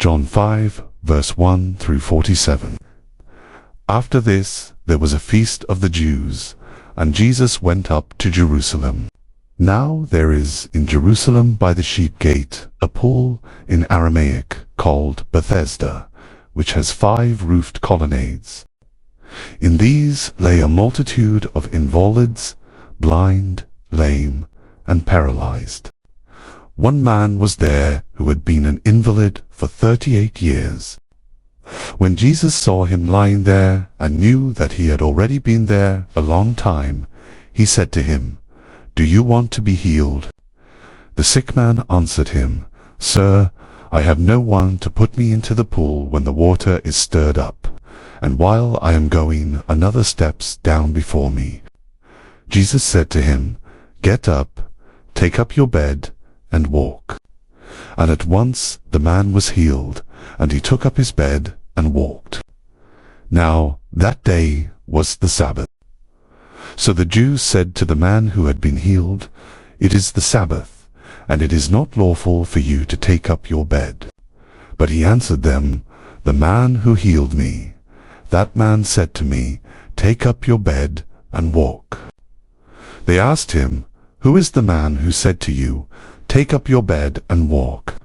John 5, verse 1 through 47. After this, there was a feast of the Jews, and Jesus went up to Jerusalem. Now there is in Jerusalem by the sheep gate a pool in Aramaic called Bethesda, which has 5 roofed colonnades. In these lay a multitude of invalids, blind, lame, and paralyzed. One man was there who had been an invalid for 38 years. When Jesus saw him lying there and knew that he had already been there a long time, he said to him, "Do you want to be healed?" The sick man answered him, "Sir, I have no one to put me into the pool when the water is stirred up, and while I am going, another steps down before me." Jesus said to him, "Get up, take up your bed, and walk." And at once the man was healed, and he took up his bed and walked. Now that day was the Sabbath. So the Jews said to the man who had been healed, "It is the Sabbath, and it is not lawful for you to take up your bed." But he answered them, "The man who healed me, that man said to me, 'Take up your bed and walk.'" They asked him, "Who is the man who said to you, 'Take up your bed and walk'?"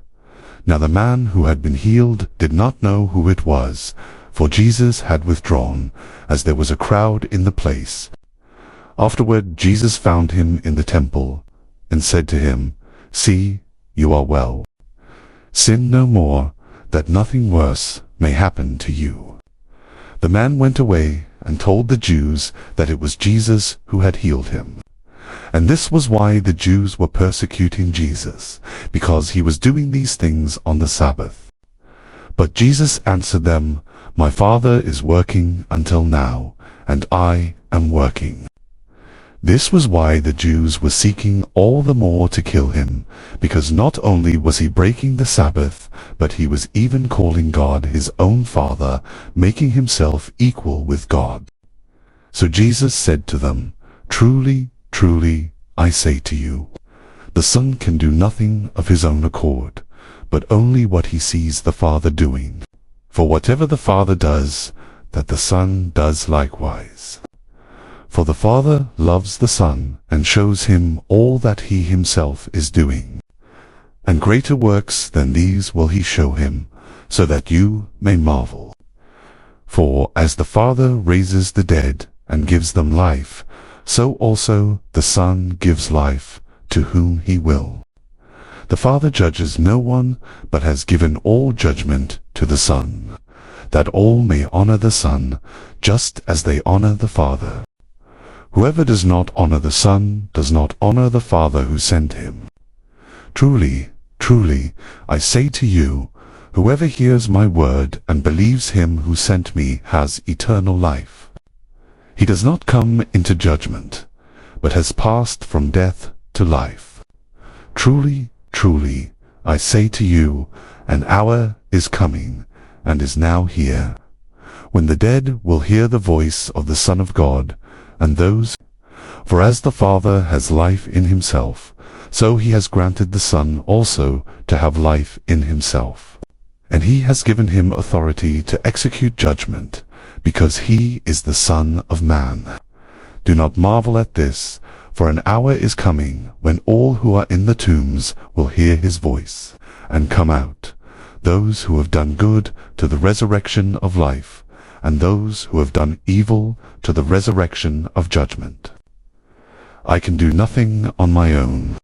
Now the man who had been healed did not know who it was, for Jesus had withdrawn, as there was a crowd in the place. Afterward Jesus found him in the temple, and said to him, "See, you are well. Sin no more, that nothing worse may happen to you." The man went away and told the Jews that it was Jesus who had healed him. And this was why the Jews were persecuting Jesus, because he was doing these things on the Sabbath. But Jesus answered them, "My Father is working until now, and I am working." This was why the Jews were seeking all the more to kill him, because not only was he breaking the Sabbath, but he was even calling God his own Father, making himself equal with God. So Jesus said to them, "Truly, truly, I say to you, the Son can do nothing of his own accord, but only what he sees the Father doing. For whatever the Father does, that the Son does likewise. For the Father loves the Son, and shows him all that he himself is doing. And greater works than these will he show him, so that you may marvel. For as the Father raises the dead and gives them life, so also the Son gives life to whom he will. The Father judges no one, but has given all judgment to the Son, that all may honor the Son, just as they honor the Father. Whoever does not honor the Son does not honor the Father who sent him. Truly, truly, I say to you, whoever hears my word and believes him who sent me has eternal life. He does not come into judgment, but has passed from death to life. Truly, truly, I say to you, an hour is coming, and is now here, when the dead will hear the voice of the Son of God, and those, for as the Father has life in himself, so he has granted the Son also to have life in himself. And he has given him authority to execute judgment, because he is the Son of Man. Do not marvel at this, for an hour is coming when all who are in the tombs will hear his voice, and come out, those who have done good to the resurrection of life, and those who have done evil to the resurrection of judgment. I can do nothing on my own.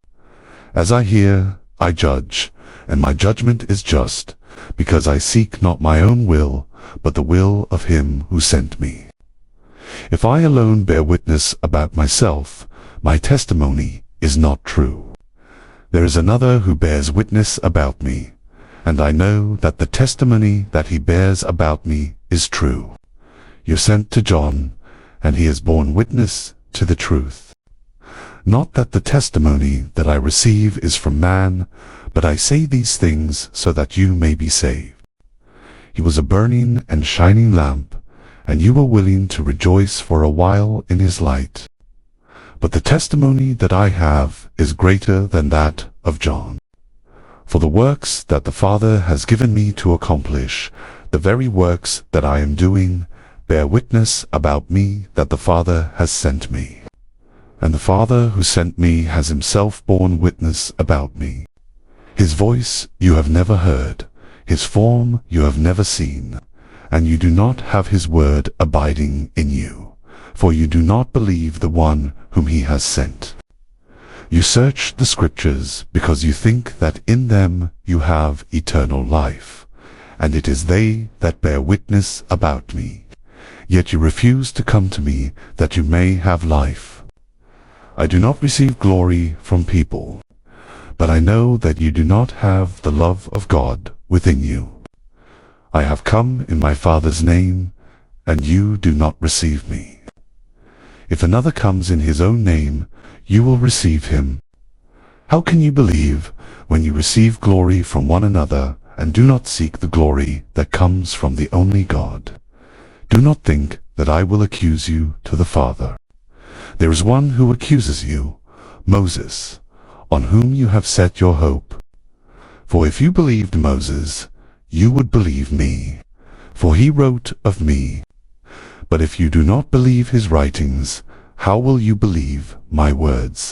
As I hear, I judge, and my judgment is just, because I seek not my own will, but the will of him who sent me. If I alone bear witness about myself, my testimony is not true. There is another who bears witness about me, and I know that the testimony that he bears about me is true. You sent to John, and he has borne witness to the truth. Not that the testimony that I receive is from man, but I say these things so that you may be saved. He was a burning and shining lamp, and you were willing to rejoice for a while in his light. But the testimony that I have is greater than that of John. For the works that the Father has given me to accomplish, the very works that I am doing, bear witness about me that the Father has sent me. And the Father who sent me has himself borne witness about me. His voice you have never heard, his form you have never seen, and you do not have his word abiding in you, for you do not believe the one whom he has sent. You search the Scriptures because you think that in them you have eternal life, and it is they that bear witness about me. Yet you refuse to come to me that you may have life. I do not receive glory from people, but I know that you do not have the love of God within you. I have come in my Father's name, and you do not receive me. If another comes in his own name, you will receive him. How can you believe when you receive glory from one another and do not seek the glory that comes from the only God? Do not think that I will accuse you to the Father. There is one who accuses you, Moses, on whom you have set your hope. For if you believed Moses, you would believe me, for he wrote of me. But if you do not believe his writings, how will you believe my words?